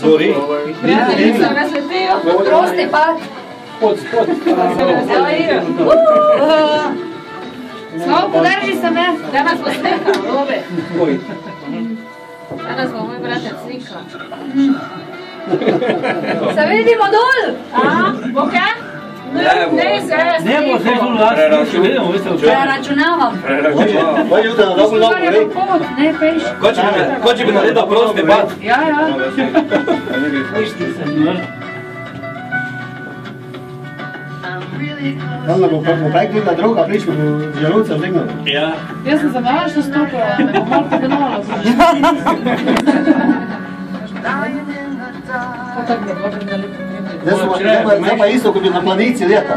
Sorry. Prijatelji se razsvetijo. Prosti pa. Spod. Slavo, podrži se me. Danas bo slika, dobe. Danas bo moj bratec slika. Se vidimo dol? Bo kaj? Ne bo se zelo lažno. Preračunavam. Vai jutra na dobro novo, ne? Ne, peš. Ko će bi naredil prosti pad? Ja. Onda bo pek tudi druga prišla, bo želuce vdignula. Ja. Jaz sem zavajaš to stopila, da bo malo podenala. Zdaj pa isto, kot bi na planici leta.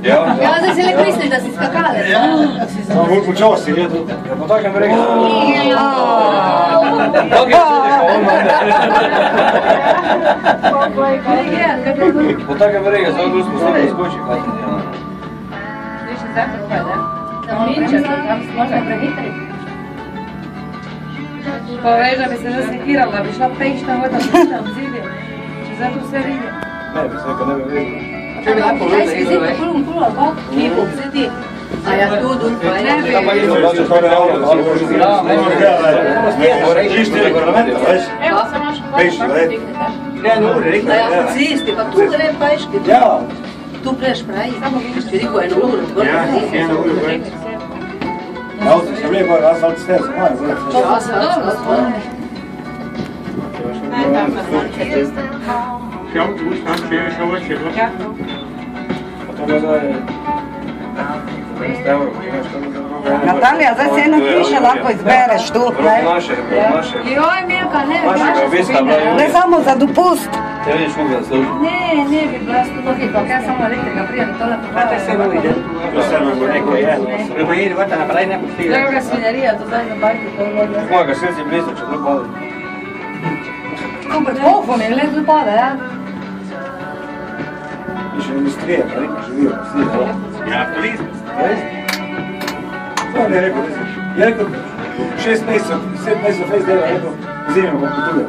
Ja, zdaj si le misliš, da si skakalec. Samo bolj počasi leta. Po takem regu. Po takem regu, samo bolj sposobno skoči. Više zakon kaj, da? Da minče, tam se možda prehitri. Pa veš, da bi se zasekirala, da bi šla peš na voda, da bi zidil. Če zato vse vidim. Ne, bi se nekaj ne bi vidjeli. Kaj si zid, pulum, ali pa? Kipu, sedi. A ja tu, pa ne bi. Evo, samo naš pogovor. A ja po cisti, pa tu gre peški. Tu preš pravi. Samo vidiš, ti riko 1 uro. Ja, 1 uro. Ja, se vle gor asfalt stez, moja zelo. Ja, se dobro. Schau, du kannst mir schon was hier. Ja. Natalija, zdaj si eno hišo lahko izbereš tu. Joj, Milka, ne bi Ne samo za dopust. Te vidiš kako da služi? Ne bi bila stologika, kaj samo elektrika prijem, tole popravljaj. Draga svinjarija, to zdaj na bajki, to je bilo. Moga srce blizu, če drug pali. Ko pred ohom je led pada, ja? Više industrije, pa neka živijo. Ja, turizm. To ne rekao, je rekao 6 mesecev, 7 mesecev fejs dela, rekao, zimimo pa potujem.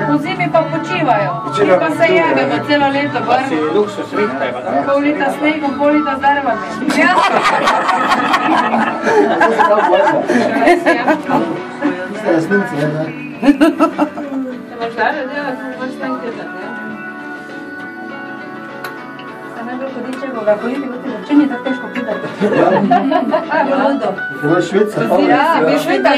V zimi pa počivajo. Mi pa se jebemo celo leto, Si luksus rihtaj, pa da. pol lita snegom, pol lita z drvami. Ja. To se prav plaća. Ste jasninci, ne da? Te moš dalje delati, moš tam kjetati, ja? Sam najbolj kodičevo, ga politi v tem učenju, tako teško pitati. Ja, Ludo. Te imaš Švica, pa? Ja, bi Švica,